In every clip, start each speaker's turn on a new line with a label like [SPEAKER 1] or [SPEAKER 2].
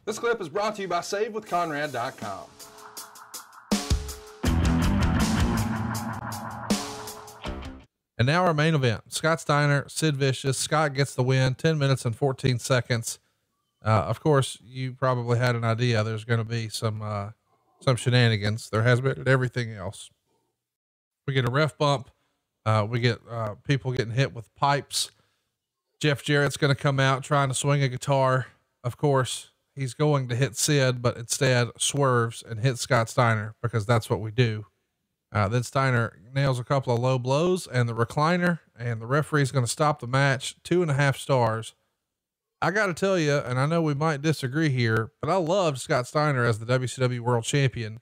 [SPEAKER 1] This clip is brought to you by SaveWithConrad.com.
[SPEAKER 2] And now our main event, Scott Steiner, Sid Vicious. Scott gets the win, 10 minutes and 14 seconds. Of course, you probably had an idea there's going to be some shenanigans. There has been everything else. We get a ref bump. We get people getting hit with pipes. Jeff Jarrett's going to come out trying to swing a guitar. Of course, he's going to hit Sid, but instead swerves and hits Scott Steiner because that's what we do. Then Steiner nails a couple of low blows and the recliner, and the referee's going to stop the match. 2.5 stars. I got to tell you, and I know we might disagree here, but I loved Scott Steiner as the WCW World Champion.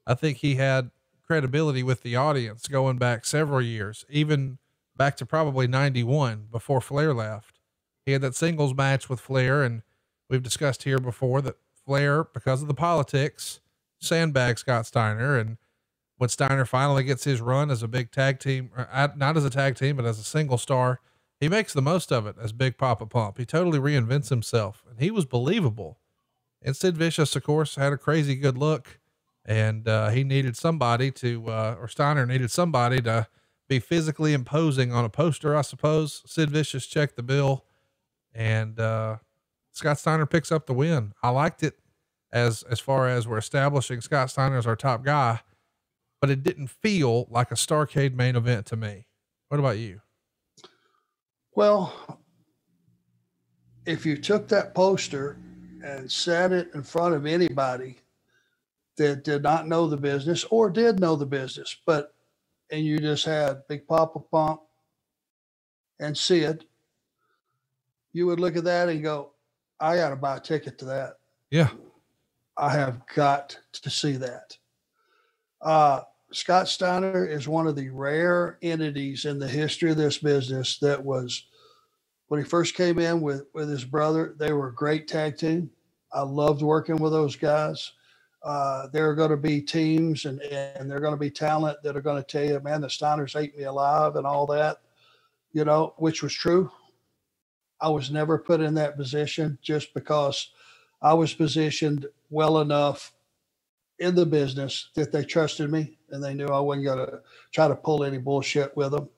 [SPEAKER 2] I think he had credibility with the audience going back several years, even back to probably 91 before Flair left. He had that singles match with Flair, and we've discussed here before that Flair, because of the politics, sandbagged Scott Steiner. And when Steiner finally gets his run as a big tag team, not as a tag team, but as a single star, he makes the most of it as Big Papa Pump. He totally reinvents himself, and he was believable. And Sid Vicious, of course, had a crazy good look, and he needed somebody to, or Steiner needed somebody to be physically imposing on a poster, I suppose. Sid Vicious checked the bill, and Scott Steiner picks up the win. I liked it as far as we're establishing Scott Steiner as our top guy, but it didn't feel like a Starrcade main event to me. What about you?
[SPEAKER 3] Well, if you took that poster and sat it in front of anybody that did not know the business or did know the business, and you just had Big Papa Pump and Sid, you would look at that and go, I got to buy a ticket to that.
[SPEAKER 2] Yeah.
[SPEAKER 3] I have got to see that. Scott Steiner is one of the rare entities in the history of this business that was, when he first came in with his brother, they were a great tag team. I loved working with those guys. There are going to be teams and they're going to be talent that are going to tell you, man, the Steiners ate me alive and all that, which was true. I was never put in that position just because I was positioned well enough in the business that they trusted me and they knew I wasn't going to try to pull any bullshit with them.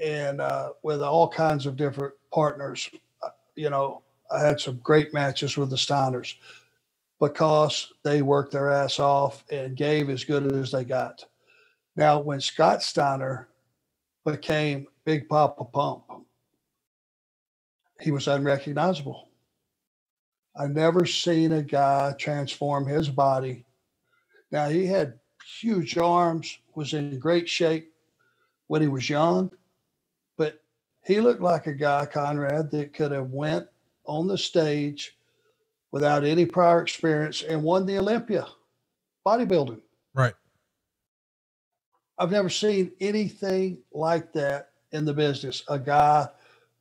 [SPEAKER 3] And with all kinds of different partners, I had some great matches with the Steiners because they worked their ass off and gave as good as they got. Now, when Scott Steiner became Big Papa Pump, he was unrecognizable. I've never seen a guy transform his body. Now, he had huge arms, was in great shape when he was young, but he looked like a guy, Conrad, that could have went on the stage without any prior experience and won the Olympia bodybuilding.
[SPEAKER 2] Right.
[SPEAKER 3] I've never seen anything like that in the business, a guy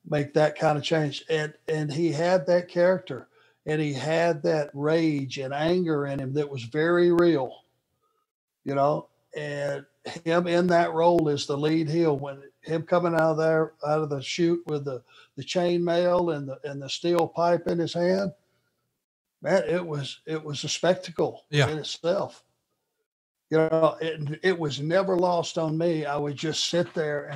[SPEAKER 3] make that kind of change. And he had that character. And he had that rage and anger in him that was very real, and him in that role as the lead heel, when him coming out of the chute with the chain mail and the steel pipe in his hand, man, it was a spectacle in itself. It was never lost on me. I would just sit there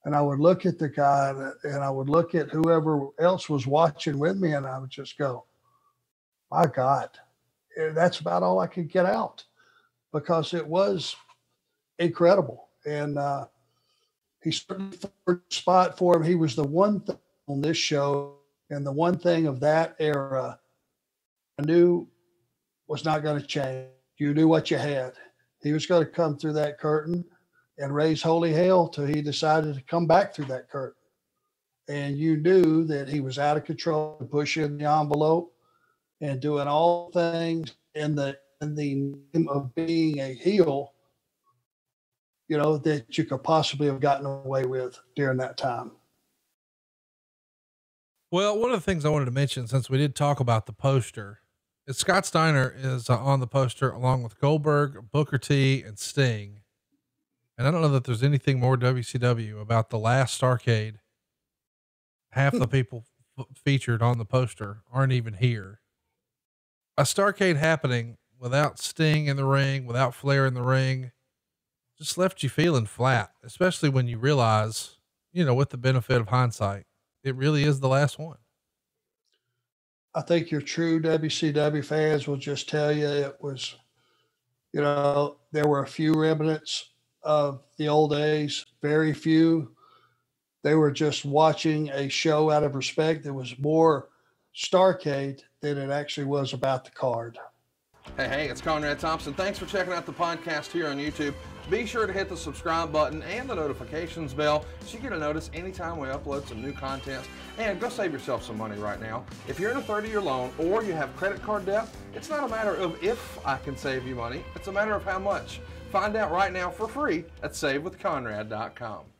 [SPEAKER 3] and I would look at the guy and I would look at whoever else was watching with me, and I would just go, my God, that's about all I could get out because it was incredible. And he certainly third spot for him. He was the one thing on this show and the one thing of that era I knew was not going to change. You knew what you had. He was going to come through that curtain and raise holy hell till he decided to come back through that curtain. And you knew that he was out of control and pushing the envelope and doing all things in the name of being a heel, that you could possibly have gotten away with during that time.
[SPEAKER 2] Well, one of the things I wanted to mention, since we did talk about the poster, is Scott Steiner is on the poster along with Goldberg, Booker T, and Sting. And I don't know that there's anything more WCW about the last Starrcade. Half the people featured on the poster aren't even here. a Starrcade happening without Sting in the ring, without Flair in the ring, just left you feeling flat, especially when you realize, you know, with the benefit of hindsight, it really is the last one.
[SPEAKER 3] I think your true WCW fans will just tell you it was, you know, there were a few remnants of the old days, very few. They were just watching a show out of respect. There was more Starrcade than it actually was about the card.
[SPEAKER 1] Hey, it's Conrad Thompson. Thanks for checking out the podcast here on YouTube. Be sure to hit the subscribe button and the notifications bell so you get a notice anytime we upload some new content. And go save yourself some money right now. If you're in a 30-year loan or you have credit card debt, it's not a matter of if I can save you money. It's a matter of how much. Find out right now for free at SaveWithConrad.com.